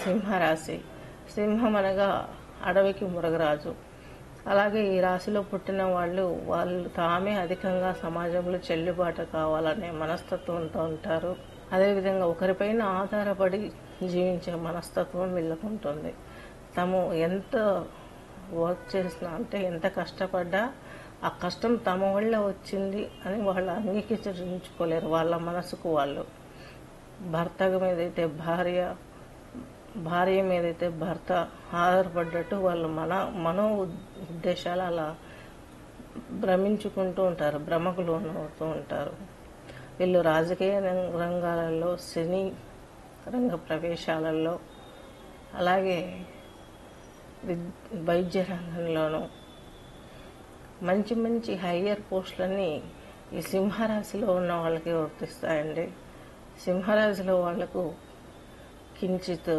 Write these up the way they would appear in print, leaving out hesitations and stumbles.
సింహరాశి. సింహం అనగా అడవికి మృగరాజు. అలాగే ఈ రాశిలో పుట్టిన వాళ్ళు తామే అధికంగా సమాజంలో చెల్లుబాటు కావాలనే మనస్తత్వంతో ఉంటారు. అదేవిధంగా ఒకరిపైన ఆధారపడి జీవించే మనస్తత్వం వీళ్ళకు ఉంటుంది. తాము ఎంత వర్క్ చేసినా, అంటే ఎంత కష్టపడ్డా ఆ కష్టం తమ వల్ల వచ్చింది అని వాళ్ళు అంగీకరించుకోలేరు. వాళ్ళ మనసుకు వాళ్ళు భర్త మీదైతే భార్య మీదైతే భర్త ఆధారపడ్డట్టు వాళ్ళు మనో ఉద్దేశాలు అలా భ్రమించుకుంటూ ఉంటారు, భ్రమకు లోనవుతూ ఉంటారు. వీళ్ళు రాజకీయ రంగాలలో, సినీ రంగ ప్రవేశాలలో, అలాగే వైద్య రంగంలోనూ మంచి మంచి హయ్యర్ పోస్టులన్నీ ఈ సింహరాశిలో ఉన్న వాళ్ళకి వర్తిస్తాయండి. సింహరాశిలో వాళ్లకు కించిత్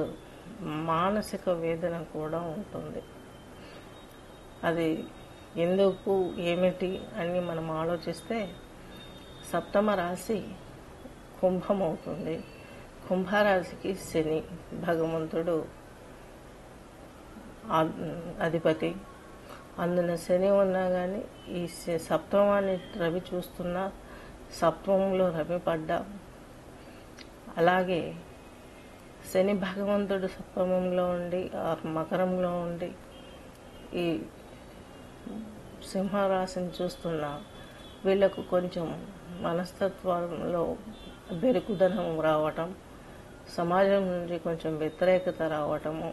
మానసిక వేదన కూడా ఉంటుంది. అది ఎందుకు ఏమిటి అని మనం ఆలోచిస్తే సప్తమ రాశి కుంభం అవుతుంది. కుంభరాశికి శని భగవంతుడు అధిపతి. అందున శని ఉన్నా కానీ ఈ సప్తమాన్ని రవి చూస్తున్నా, సప్తమంలో రవి పడ్డా, అలాగే శని భగవంతుడు సప్తమంలో ఉండి మకరంలో ఉండి ఈ సింహరాశిని చూస్తున్నా వీళ్లకు కొంచెం మనస్తత్వంలో బెరుకుదనం రావటం, సమాజం నుండి కొంచెం వ్యతిరేకత రావటము,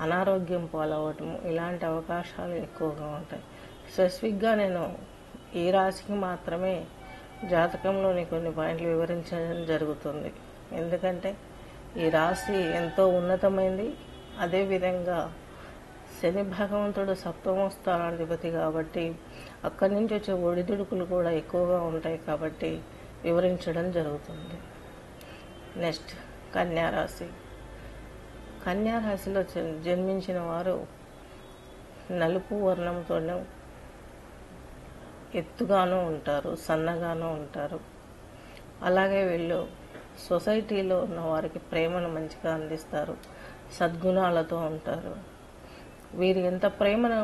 అనారోగ్యం పాలవటము, ఇలాంటి అవకాశాలు ఎక్కువగా ఉంటాయి. స్పెసిఫిక్గా నేను ఈ రాశికి మాత్రమే జాతకంలోని కొన్ని పాయింట్లు వివరించడం జరుగుతుంది. ఎందుకంటే ఈ రాశి ఎంతో ఉన్నతమైంది. అదేవిధంగా శని భగవంతుడు సప్తమ స్థానాధిపతి కాబట్టి అక్కడి నుంచి వచ్చే ఒడిదుడుకులు కూడా ఎక్కువగా ఉంటాయి కాబట్టి వివరించడం జరుగుతుంది. నెక్స్ట్ కన్యారాశి. కన్యారాశిలో జన్మించిన వారు నలుపు వర్ణంతోనూ ఎత్తుగానూ ఉంటారు, సన్నగానూ ఉంటారు. అలాగే వీళ్ళు సొసైటీలో ఉన్న వారికి ప్రేమను మంచిగా అందిస్తారు, సద్గుణాలతో ఉంటారు. వీరు ఎంత ప్రేమను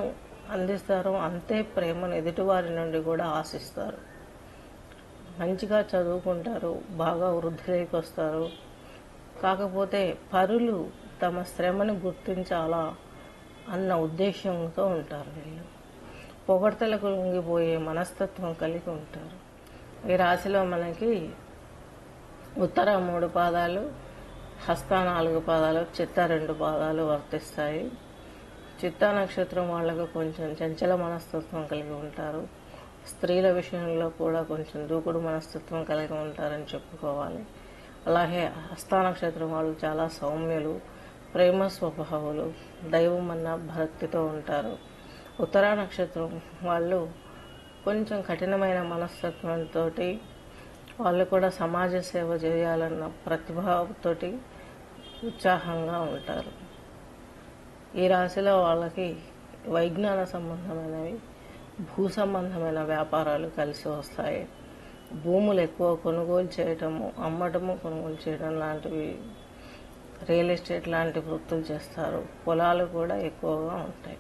అందిస్తారో అంతే ప్రేమను ఎదుటివారి నుండి కూడా ఆశిస్తారు. మంచిగా చదువుకుంటారు, బాగా వృద్ధిలోకి వస్తారు. కాకపోతే పరులు తమ శ్రమను గుర్తించాలా అన్న ఉద్దేశంతో ఉంటారు. వీళ్ళు పొగడ్తలకు లొంగిపోయే మనస్తత్వం కలిగి ఉంటారు. ఈ రాశిలో మనకి ఉత్తర 3 పాదాలు, హస్త 4 పాదాలు, చిత్త 2 పాదాలు వర్తిస్తాయి. చిత్తా నక్షత్రం వాళ్లకు కొంచెం చంచల మనస్తత్వం కలిగి ఉంటారు. స్త్రీల విషయంలో కూడా కొంచెం దూకుడు మనస్తత్వం కలిగి ఉంటారని చెప్పుకోవాలి. అలాగే హస్త నక్షత్రం వాళ్ళు చాలా సౌమ్యులు, ప్రేమ స్వభావులు, దైవం అన్న భక్తితో ఉంటారు. ఉత్తర నక్షత్రం వాళ్ళు కొంచెం కఠినమైన మనస్తత్వంతో, వాళ్ళు కూడా సమాజ సేవ చేయాలన్న ప్రతిభతో ఉత్సాహంగా ఉంటారు. ఈ రాశిలో వాళ్ళకి వైజ్ఞాన సంబంధమైనవి, భూ సంబంధమైన వ్యాపారాలు కలిసి వస్తాయి. భూములు ఎక్కువ కొనుగోలు చేయటము, అమ్మటము, కొనుగోలు చేయడం లాంటివి, రియల్ ఎస్టేట్ లాంటి వృత్తులు చేస్తారు. పొలాలు కూడా ఎక్కువగా ఉంటాయి.